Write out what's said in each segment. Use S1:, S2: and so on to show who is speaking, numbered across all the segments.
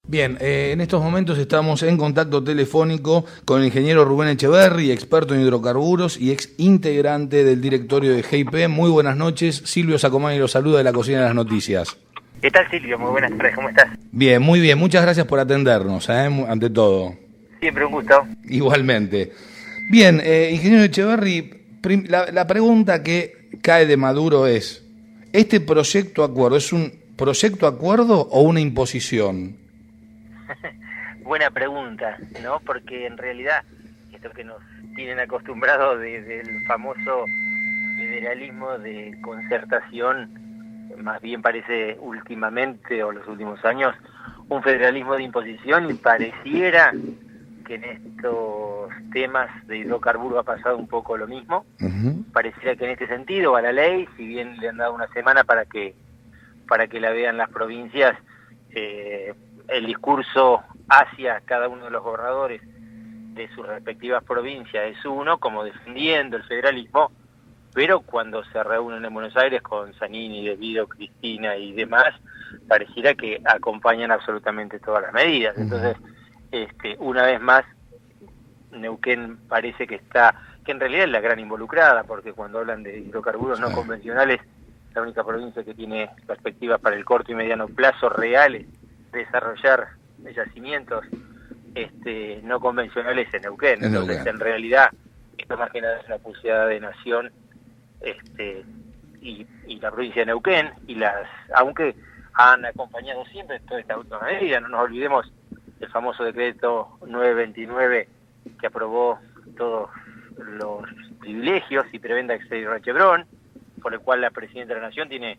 S1: Bien, en estos momentos estamos en contacto telefónico con el ingeniero Rubén Echeverri, experto en hidrocarburos y ex integrante del directorio de GIP. Muy buenas noches, Silvio Sacomani lo saluda de la Cocina de las Noticias.
S2: ¿Qué tal, Silvio? Muy buenas tardes, ¿cómo estás?
S1: Bien, muy bien, muchas gracias por atendernos, ante todo.
S2: Siempre un gusto.
S1: Igualmente. Bien, ingeniero Echeverri, la pregunta que cae de Maduro es, ¿este proyecto acuerdo es un proyecto acuerdo o una imposición?
S2: Buena pregunta, ¿no? Porque en realidad, esto que nos tienen acostumbrados del famoso federalismo de concertación, más bien parece últimamente, o los últimos años, un federalismo de imposición, y pareciera que en estos temas de hidrocarburos ha pasado un poco lo mismo. Pareciera que en este sentido va la ley, si bien le han dado una semana para que la vean las provincias, el discurso hacia cada uno de los gobernadores de sus respectivas provincias es uno, como defendiendo el federalismo, pero cuando se reúnen en Buenos Aires con Zanini, De Vito, Cristina y demás, pareciera que acompañan absolutamente todas las medidas. Entonces, una vez más, Neuquén parece que en realidad es la gran involucrada, porque cuando hablan de hidrocarburos no convencionales, la única provincia que tiene perspectivas para el corto y mediano plazo reales de desarrollar yacimientos no convencionales en Neuquén. Entonces, en realidad, esto más que nada es una pulseada de nación, y la provincia de Neuquén, aunque han acompañado siempre toda esta última medida. No nos olvidemos del famoso decreto 929 que aprobó todos los privilegios y prebenda exterior a Chevron, por el cual la Presidenta de la Nación tiene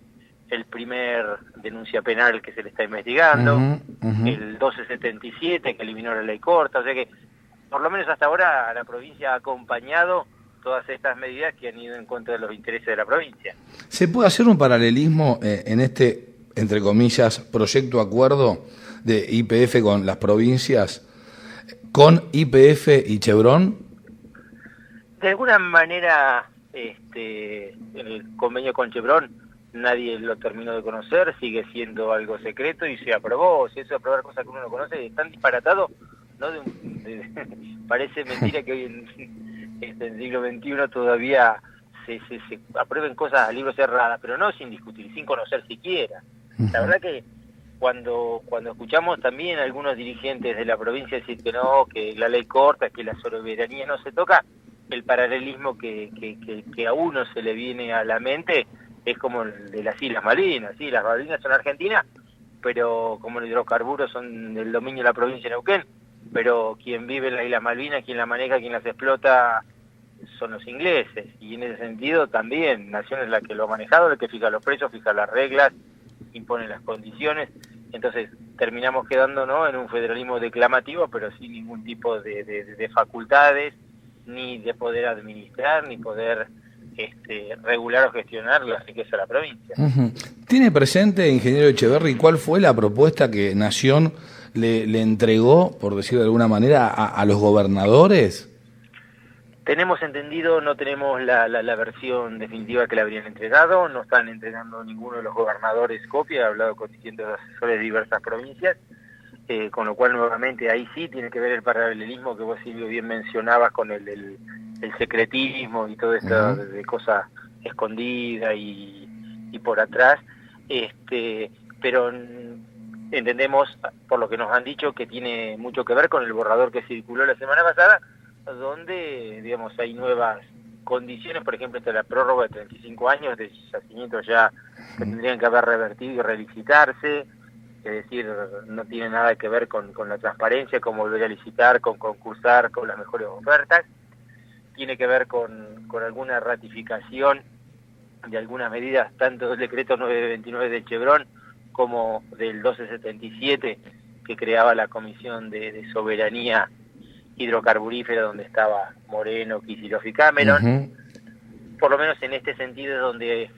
S2: el primer denuncia penal que se le está investigando, el 1277 que eliminó la ley corta, o sea que por lo menos hasta ahora la provincia ha acompañado todas estas medidas que han ido en contra de los intereses de la provincia.
S1: ¿Se puede hacer un paralelismo en este, entre comillas, proyecto acuerdo de YPF con las provincias, con YPF y Chevron?
S2: De alguna manera, el convenio con Chevron nadie lo terminó de conocer, sigue siendo algo secreto y se aprobó. Si eso de aprobar cosas que uno no conoce es tan disparatado, ¿no? Parece mentira que hoy en el siglo XXI todavía se aprueben cosas a libro cerrada, pero no sin discutir, sin conocer siquiera. La verdad que cuando escuchamos también a algunos dirigentes de la provincia decir que no, que la ley corta, que la soberanía no se toca, el paralelismo que a uno se le viene a la mente es como el de las Islas Malvinas. Sí, las Malvinas son argentinas, pero como los hidrocarburos son del dominio de la provincia de Neuquén, pero quien vive en las Islas Malvinas, quien las maneja, quien las explota, son los ingleses. Y en ese sentido también, Nación es la que lo ha manejado, la que fija los precios, fija las reglas, impone las condiciones. Entonces terminamos quedando, ¿no?, en un federalismo declamativo, pero sin ningún tipo de facultades, ni de poder administrar, ni poder regular o gestionar la riqueza de la provincia.
S1: ¿Tiene presente, ingeniero Echeverri, cuál fue la propuesta que Nación le entregó, por decirlo de alguna manera, a los gobernadores?
S2: Tenemos entendido, no tenemos la versión definitiva que le habrían entregado, no están entregando ninguno de los gobernadores copia, he hablado con distintos asesores de diversas provincias, con lo cual nuevamente ahí sí tiene que ver el paralelismo que vos, Silvio, bien mencionabas con el secretismo y todo esto de cosas escondidas y por atrás, pero entendemos, por lo que nos han dicho, que tiene mucho que ver con el borrador que circuló la semana pasada, donde, digamos, hay nuevas condiciones, por ejemplo, la prórroga de 35 años de yacimientos ya que tendrían que haber revertido y relicitarse. Es decir, no tiene nada que ver con la transparencia, con volver a licitar, con concursar, con las mejores ofertas. Tiene que ver con alguna ratificación de algunas medidas, tanto del decreto 929 de Chevron como del 1277, que creaba la Comisión de Soberanía Hidrocarburífera, donde estaba Moreno, Kicillof y Cameron. Por lo menos en este sentido es donde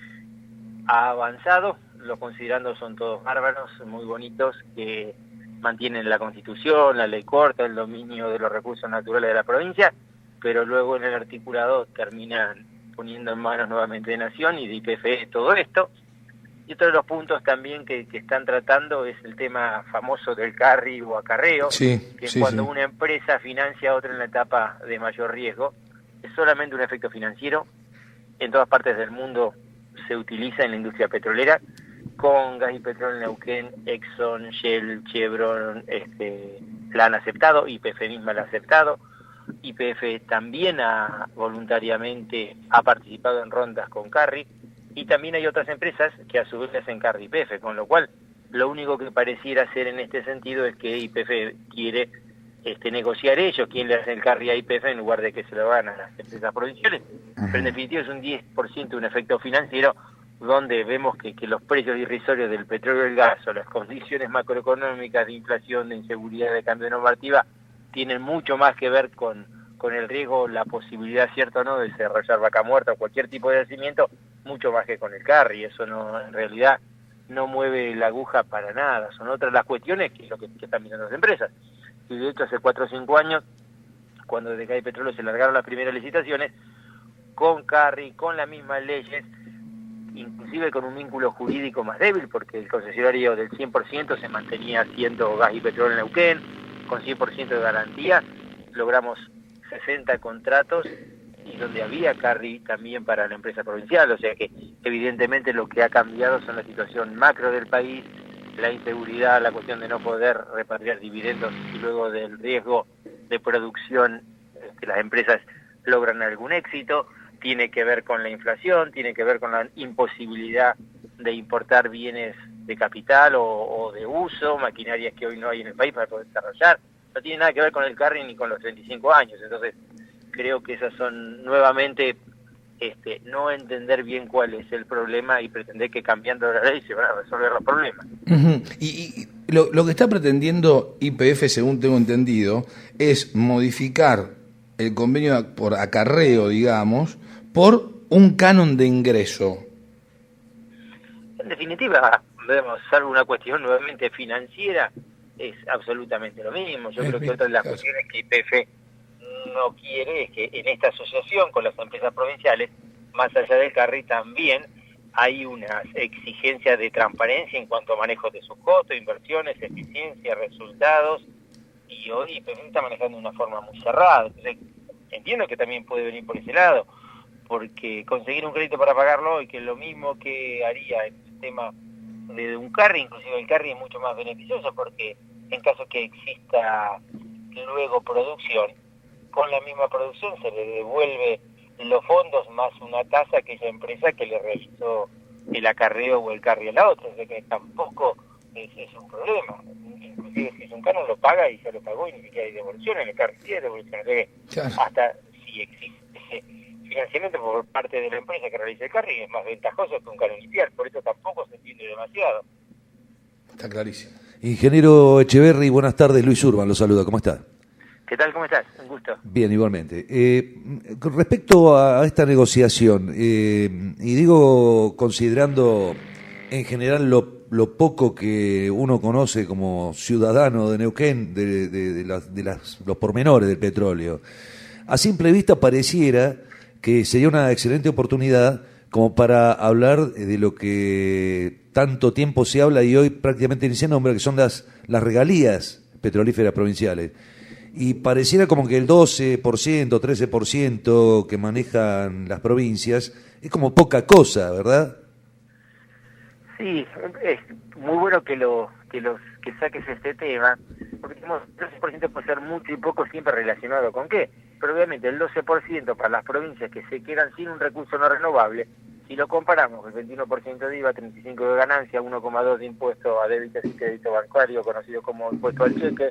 S2: ha avanzado. Los considerandos son todos bárbaros, muy bonitos, que mantienen la Constitución, la ley corta, el dominio de los recursos naturales de la provincia, pero luego en el articulado terminan poniendo en manos nuevamente de Nación y de YPF todo esto. Y otro de los puntos también que están tratando es el tema famoso del carry o acarreo, que es cuando una empresa financia a otra en la etapa de mayor riesgo. Es solamente un efecto financiero. En todas partes del mundo se utiliza en la industria petrolera, con Gas y Petróleo Neuquén, Exxon, Shell, Chevron, la han aceptado, YPF misma la ha aceptado. YPF también voluntariamente ha participado en rondas con carry, y también hay otras empresas que a su vez hacen carry YPF, con lo cual lo único que pareciera hacer en este sentido es que YPF quiere negociar ellos quién le hace el carry a YPF en lugar de que se lo hagan a las empresas provinciales. Pero en definitiva es un 10% un efecto financiero, donde vemos que los precios irrisorios del petróleo y el gas o las condiciones macroeconómicas de inflación, de inseguridad, de cambio de normativa, tienen mucho más que ver con el riesgo, la posibilidad, cierto o no, de desarrollar vaca muerta o cualquier tipo de yacimiento, mucho más que con el carry. Eso no, en realidad no mueve la aguja para nada. Son otras las cuestiones que lo que están mirando las empresas. Y de hecho hace 4 o 5 años, cuando desde Gas y Petróleo se largaron las primeras licitaciones, con carry, con las mismas leyes, inclusive con un vínculo jurídico más débil, porque el concesionario del 100% se mantenía siendo Gas y Petróleo Neuquén, con 100% de garantía, logramos 60 contratos y donde había carry también para la empresa provincial. O sea que evidentemente lo que ha cambiado son la situación macro del país, la inseguridad, la cuestión de no poder repatriar dividendos y luego del riesgo de producción que las empresas logran algún éxito, tiene que ver con la inflación, tiene que ver con la imposibilidad de importar bienes de capital o de uso, maquinarias que hoy no hay en el país para poder desarrollar. No tiene nada que ver con el carry ni con los 35 años. Entonces creo que esas son nuevamente no entender bien cuál es el problema y pretender que cambiando la ley se van a resolver los problemas.
S1: Y lo que está pretendiendo YPF, según tengo entendido, es modificar el convenio por acarreo, digamos, por un canon de ingreso.
S2: En definitiva, vemos, salvo una cuestión nuevamente financiera, es absolutamente lo mismo. Yo creo que otra de las cuestiones que YPF no quiere es que en esta asociación con las empresas provinciales, más allá del carry, también hay unas exigencias de transparencia en cuanto a manejo de sus costos, inversiones, eficiencia, resultados, y hoy YPF está manejando de una forma muy cerrada. Entonces, entiendo que también puede venir por ese lado, porque conseguir un crédito para pagarlo hoy, que es lo mismo que haría en el tema de un carry, inclusive el carry es mucho más beneficioso, porque en caso que exista luego producción, con la misma producción se le devuelve los fondos más una tasa a aquella empresa que le realizó el acarreo o el carry a la otra. O sea que tampoco es un problema. Inclusive si es un canon lo paga y ya lo pagó y ni siquiera hay devolución. En el carry sí hay devolución. O sea que hasta si existe ese financiamiento por parte de la empresa que realiza el carry es más ventajoso que un canon inicial. Por eso tampoco se entiende demasiado.
S1: Está clarísimo.
S3: Ingeniero Echeverri, buenas tardes. Luis Urban lo saluda. ¿Cómo está?
S2: ¿Qué tal? ¿Cómo estás? Un gusto.
S3: Bien, igualmente. Con respecto a esta negociación, y digo considerando en general lo poco que uno conoce como ciudadano de Neuquén de los pormenores del petróleo, a simple vista pareciera que sería una excelente oportunidad como para hablar de lo que tanto tiempo se habla y hoy prácticamente ni se nombra, que son las regalías petrolíferas provinciales. Y pareciera como que el 12%, 13% que manejan las provincias es como poca cosa, ¿verdad?
S2: Sí, es muy bueno que saques este tema, porque el 12% puede ser mucho y poco siempre relacionado con qué, pero obviamente el 12% para las provincias que se quedan sin un recurso no renovable, si lo comparamos, el 21% de IVA, 35% de ganancia, 1,2% de impuesto a débitos y crédito bancario, conocido como impuesto al cheque,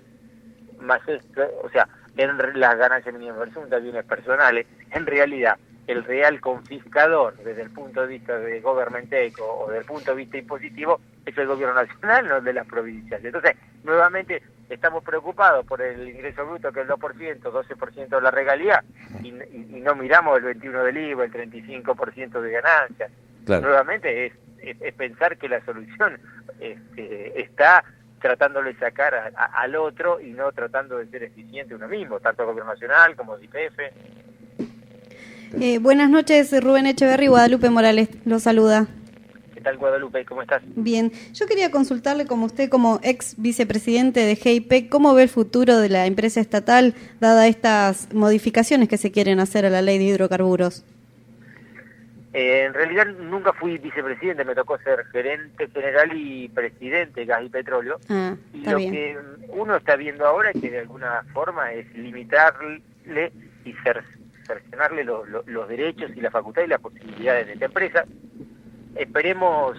S2: más esto, o sea, en las ganancias mínimas presuntas, bienes personales, en realidad el real confiscador desde el punto de vista de Government-Take o desde el punto de vista impositivo es el gobierno nacional, no de las provincias. Entonces, nuevamente estamos preocupados por el ingreso bruto, que es el 2%, 12% de la regalía, y no miramos el 21% del IVA, el 35% de ganancias. Claro. Nuevamente es pensar que la solución está tratándole de sacar al otro y no tratando de ser eficiente uno mismo, tanto el gobierno nacional como YPF.
S4: Buenas noches, Rubén Echeverri, Guadalupe Morales, lo saluda.
S2: tal, Guadalupe? ¿Cómo estás?
S4: Bien, yo quería consultarle, como usted, como ex vicepresidente de GIP, ¿cómo ve el futuro de la empresa estatal, dada estas modificaciones que se quieren hacer a la ley de hidrocarburos?
S2: En realidad nunca fui vicepresidente, me tocó ser gerente general y presidente de Gas y Petróleo. Y
S4: está
S2: lo
S4: bien.
S2: que uno está viendo ahora es que de alguna forma es limitarle y cercenarle los derechos y la facultad y las posibilidades de esta empresa. Esperemos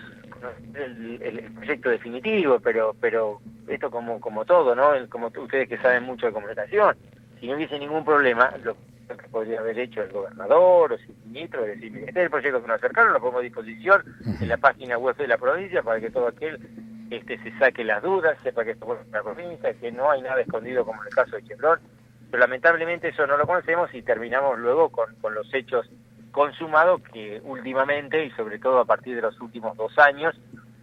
S2: el proyecto definitivo, pero esto como todo, ¿no? Como ustedes que saben mucho de comunicación, si no hubiese ningún problema, lo que podría haber hecho el gobernador o su ministro es decir, este es el proyecto que nos acercaron, lo pongo a disposición en la página web de la provincia para que todo aquel se saque las dudas, sepa que esto es una provincia, que no hay nada escondido como en el caso de Chevron, pero lamentablemente eso no lo conocemos y terminamos luego con los hechos consumados que últimamente y sobre todo a partir de los últimos 2 años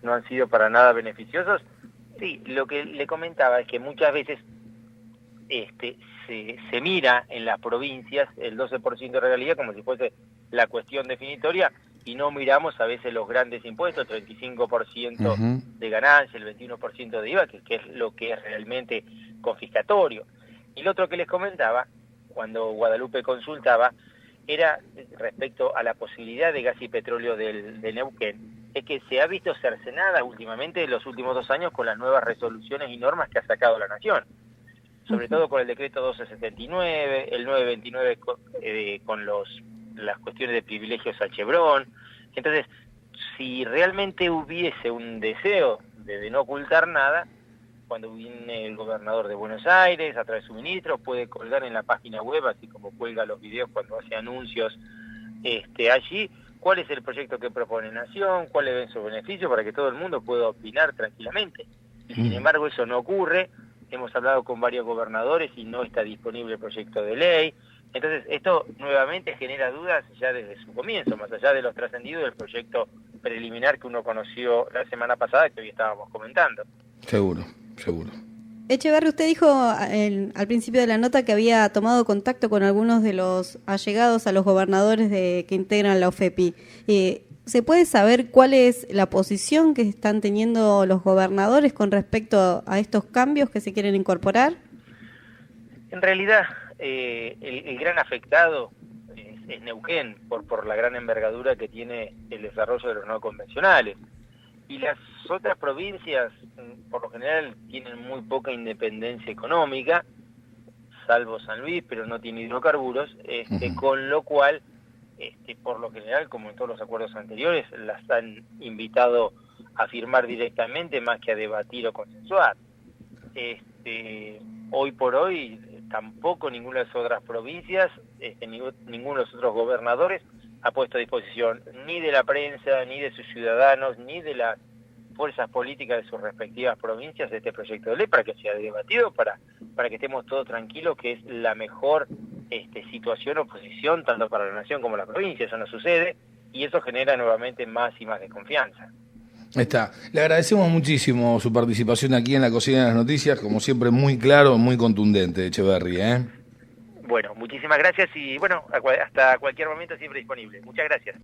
S2: no han sido para nada beneficiosos. Sí, lo que le comentaba es que muchas veces se mira en las provincias el 12% de regalía como si fuese la cuestión definitoria y no miramos a veces los grandes impuestos, 35% de ganancia, el 21% de IVA, que es lo que es realmente confiscatorio. Y lo otro que les comentaba, cuando Guadalupe consultaba, era respecto a la posibilidad de gas y petróleo de Neuquén, es que se ha visto cercenada últimamente en los últimos 2 años con las nuevas resoluciones y normas que ha sacado la Nación. Sobre todo con el decreto 1279, el 929 con las cuestiones de privilegios a Chevron. Entonces, si realmente hubiese un deseo de no ocultar nada, cuando viene el gobernador de Buenos Aires, a través de su ministro, puede colgar en la página web, así como cuelga los videos cuando hace anuncios allí, cuál es el proyecto que propone Nación, cuáles son sus beneficios, para que todo el mundo pueda opinar tranquilamente. Y sin embargo eso no ocurre. Hemos hablado con varios gobernadores y no está disponible el proyecto de ley. Entonces, esto nuevamente genera dudas ya desde su comienzo, más allá de los trascendidos del proyecto preliminar que uno conoció la semana pasada, que hoy estábamos comentando.
S1: Seguro.
S4: Echeverri, usted dijo al principio de la nota que había tomado contacto con algunos de los allegados a los gobernadores que integran la OFEPI. ¿Se puede saber cuál es la posición que están teniendo los gobernadores con respecto a estos cambios que se quieren incorporar?
S2: En realidad, el gran afectado es Neuquén, por la gran envergadura que tiene el desarrollo de los no convencionales. Y las otras provincias, por lo general, tienen muy poca independencia económica, salvo San Luis, pero no tiene hidrocarburos, con lo cual, por lo general, como en todos los acuerdos anteriores, las han invitado a firmar directamente más que a debatir o consensuar. Hoy por hoy, tampoco ninguna de las otras provincias, ninguno de los otros gobernadores ha puesto a disposición ni de la prensa, ni de sus ciudadanos, ni de las fuerzas políticas de sus respectivas provincias este proyecto de ley para que sea debatido, para que estemos todos tranquilos, que es la mejor situación o posición tanto para la nación como la provincia. Eso no sucede y eso genera nuevamente más y más desconfianza.
S1: Está. Le agradecemos muchísimo su participación aquí en la Cocina de las Noticias, como siempre muy claro, muy contundente, Echeverri,
S2: Bueno, muchísimas gracias y bueno, hasta cualquier momento siempre disponible. Muchas gracias.